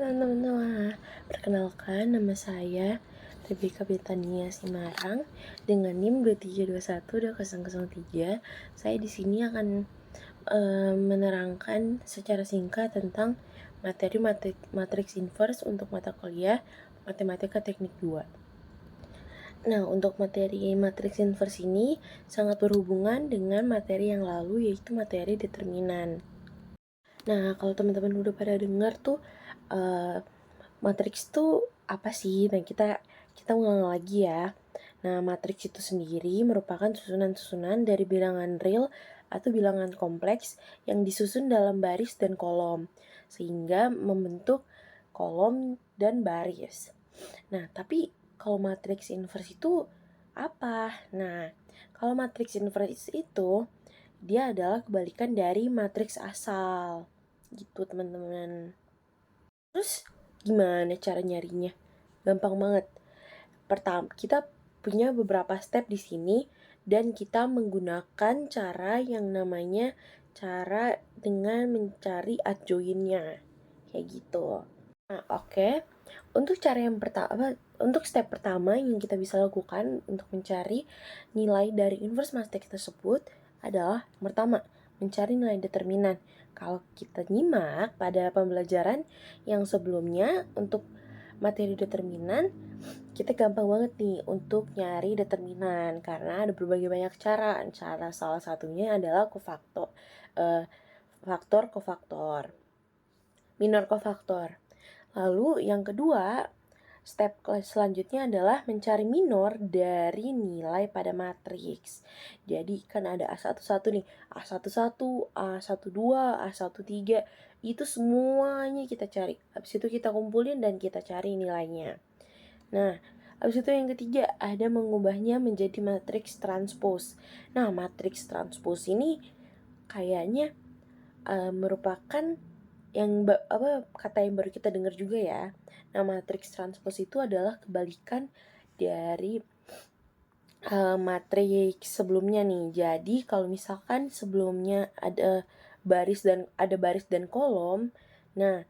teman-teman, perkenalkan nama saya Rebecca Betania Simarang dengan NIM 23212003. Saya di sini akan menerangkan secara singkat tentang materi matriks inverse untuk mata kuliah Matematika Teknik 2. Nah, untuk materi matriks inverse ini sangat berhubungan dengan materi yang lalu, yaitu materi determinan. Nah, kalau teman-teman udah pada dengar tuh matriks itu apa sih? Nah, kita ulang lagi ya. Nah, matriks itu sendiri merupakan susunan-susunan dari bilangan real atau bilangan kompleks yang disusun dalam baris dan kolom, sehingga membentuk kolom dan baris. Nah, tapi kalau matriks inverse itu apa? Nah, kalau matriks inverse itu dia adalah kebalikan dari matriks asal. Gitu, teman-teman. Terus gimana cara nyarinya? Gampang banget. Pertama, kita punya beberapa step di sini dan kita menggunakan cara yang namanya cara dengan mencari adjoinnya. Kayak gitu. Nah, oke. Untuk cara yang pertama, untuk step pertama yang kita bisa lakukan untuk mencari nilai dari inverse matriks tersebut adalah yang pertama, mencari nilai determinan. Kalau kita nyimak pada pembelajaran yang sebelumnya untuk materi determinan, kita gampang banget nih untuk nyari determinan karena ada berbagai banyak cara. Cara salah satunya adalah faktor kofaktor, minor kofaktor. Lalu yang kedua, step selanjutnya adalah mencari minor dari nilai pada matriks. Jadi kan ada A11 nih, A11, A12, A13, itu semuanya kita cari. Habis itu kita kumpulin dan kita cari nilainya. Nah, habis itu yang ketiga ada mengubahnya menjadi matriks transpose. Nah, matriks transpose ini kayaknya merupakan kata yang baru kita dengar juga ya. Nah, matriks transpose itu adalah kebalikan dari matriks sebelumnya nih. Jadi kalau misalkan sebelumnya ada baris dan kolom, nah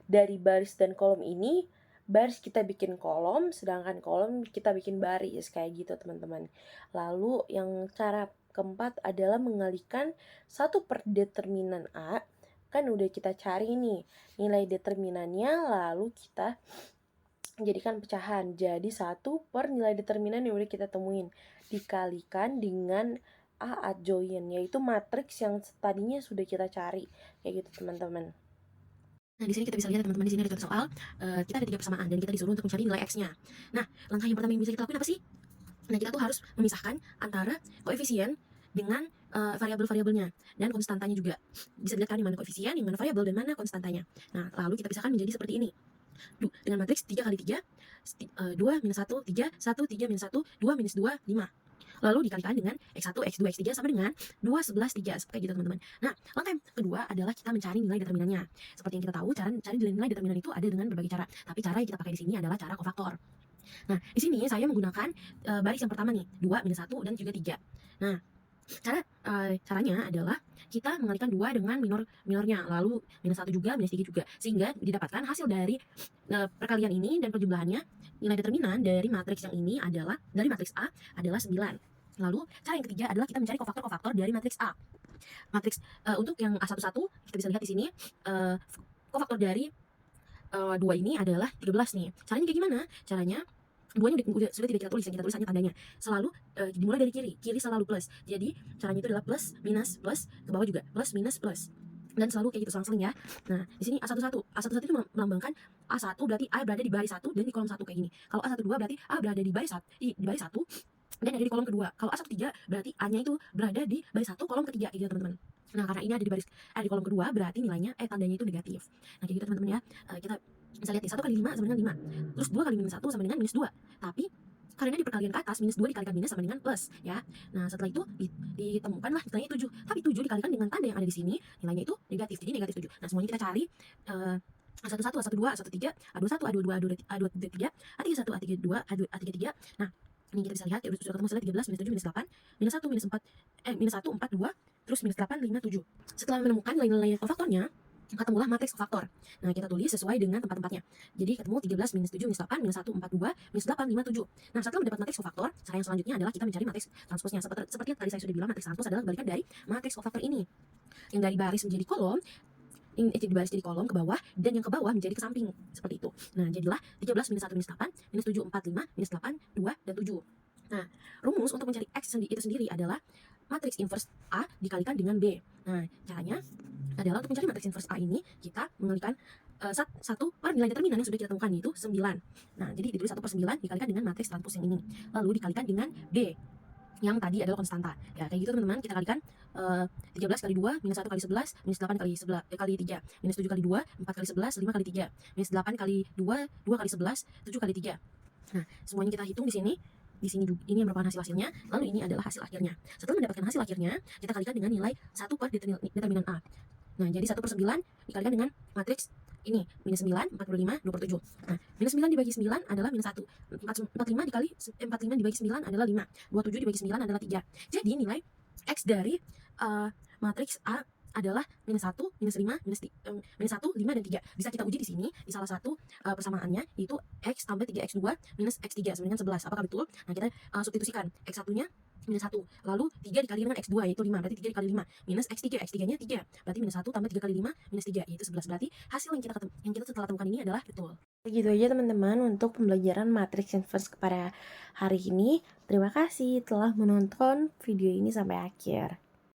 dari baris dan kolom ini, baris kita bikin kolom, sedangkan kolom kita bikin baris, kayak gitu teman-teman. Lalu yang cara keempat adalah mengalihkan satu per determinan A. Kan udah kita cari nih nilai determinannya, lalu kita jadikan pecahan. Jadi 1 per nilai determinan yang udah kita temuin dikalikan dengan A adjoin, yaitu matriks yang tadinya sudah kita cari. Kayak gitu teman-teman. Nah, di sini kita bisa lihat teman-teman, di sini ada contoh soal, kita ada 3 persamaan dan kita disuruh untuk mencari nilai X-nya. Nah, langkah yang pertama yang bisa kita lakuin apa sih? Nah, kita tuh harus memisahkan antara koefisien dengan variabel-variabelnya dan konstantanya juga. Bisa dilihat kan di mana koefisien, di mana variabel, dan mana konstantanya. Nah, lalu kita pisahkan menjadi seperti ini. Dengan matriks 3 kali 3, 2 minus 1, 3, 1, 3 minus 1, 2 minus 2, 5. Lalu dikalikan dengan X1, X2, X3 sama dengan 2, 11, 3. Kayak gitu teman-teman. Nah, langkah yang kedua adalah kita mencari nilai determinannya. Seperti yang kita tahu, cara cari nilai determinan itu ada dengan berbagai cara. Tapi cara yang kita pakai di sini adalah cara kofaktor. Nah, di sini saya menggunakan baris yang pertama nih, 2, minus 1, dan juga 3. Nah, caranya adalah kita mengalihkan 2 dengan minornya, lalu minus 1 juga, minus 3 juga, sehingga didapatkan hasil dari perkalian ini dan perjumlahannya. Nilai determinan dari matriks yang ini adalah, dari matriks A adalah 9. Lalu cara yang ketiga adalah kita mencari kofaktor-kofaktor dari matriks A. Matriks untuk yang A11 kita bisa lihat di sini, kofaktor dari 2 ini adalah 13 nih. Caranya kayak gimana? Caranya duanya sudah tidak kita tulis, yang kita tulis hanya tandanya. Selalu dimulai dari kiri selalu plus. Jadi caranya itu adalah plus, minus, plus, ke bawah juga plus, minus, plus. Dan selalu kayak gitu selang-seling ya. Nah, di sini A11 itu melambangkan A1 berarti A berada di baris 1 dan di kolom 1 kayak gini. Kalau A12 berarti A berada di baris 1 dan ada di kolom kedua. Kalau A13 berarti A-nya itu berada di baris 1 kolom ketiga kayak gitu teman-teman. Nah, karena ini ada di kolom kedua, berarti nilainya tandanya itu negatif. Nah, kayak gitu teman-teman ya. Kita bisa lihat nih, 1 kali 5 sama dengan 5. Terus 2 kali minus 1 sama dengan minus 2. Tapi karena di perkalian ke atas, minus 2 dikalikan minus sama dengan plus ya. Nah, setelah itu ditemukanlah nilainya 7. Tapi 7 dikalikan dengan tanda yang ada di sini, nilainya itu negatif. Jadi negatif 7. Nah, semuanya kita cari A11, A12, A13, A21, A22, A23, A31, A32, A33. Nah, ini kita bisa lihat ya, sudah ketemu hasilnya 13, minus 7, minus 8, minus 1, minus 4, minus 1, 4, 2, terus minus 8, 5, 7. Setelah menemukan nilai-nilai kofaktornya, ketemulah matriks kofaktor. Nah, kita tulis sesuai dengan tempat-tempatnya. Jadi ketemu 13 minus 7 minus 8 minus 1 4 2 minus 8 5 7. Nah, setelah mendapat matriks kofaktor, cara yang selanjutnya adalah kita mencari matriks transposnya. Seperti yang tadi saya sudah bilang, matriks transpos adalah kebalikan dari matriks kofaktor ini. Yang dari baris menjadi kolom, di baris jadi kolom ke bawah, dan yang ke bawah menjadi ke samping, seperti itu. Nah, jadilah 13 minus 1 minus 8 minus 7 4 5 minus 8 2 dan 7. Nah, rumus untuk mencari X itu sendiri adalah matriks inverse A dikalikan dengan B. Nah, caranya adalah untuk mencari matriks inverse A ini, kita mengalihkan 1 per nilai determinan yang sudah kita temukan, yaitu 9. Nah, jadi ditulis 1 per 9 dikalikan dengan matriks transpos yang ini. Lalu dikalikan dengan B, yang tadi adalah konstanta. Ya, kayak gitu teman-teman, kita kalikan 13 kali 2, minus 1 kali 11, minus 8 kali 3, minus 7 kali 2, 4 kali 11, 5 kali 3, minus 8 kali 2, 2 kali 11, 7 kali 3. Nah, semuanya kita hitung di sini. Di sini juga, ini yang merupakan hasilnya, lalu ini adalah hasil akhirnya. Setelah mendapatkan hasil akhirnya, kita kalikan dengan nilai 1 per determinan A. Nah, jadi 1 per 9 dikalikan dengan matriks ini, minus 9, 45, 27. Nah, minus 9 dibagi 9 adalah minus 1. 45 dikali 45 dibagi 9 adalah 5. 27 dibagi 9 adalah 3. Jadi nilai X dari matriks A adalah minus 1, minus 5, minus 1, 5, dan 3. Bisa kita uji di sini, di salah satu persamaannya, yaitu X tambah 3X2 minus X3 sama dengan 11. Apakah betul? Nah, kita substitusikan. X1-nya minus 1, lalu 3 dikali dengan X2 yaitu 5, berarti 3 dikali 5 minus X3, X3-nya 3, berarti minus 1 tambah 3 kali 5 minus 3 yaitu 11. Berarti hasil yang kita setelah temukan ini adalah betul. Begitu aja teman-teman untuk pembelajaran matriks inverse pada hari ini. Terima kasih telah menonton video ini sampai akhir.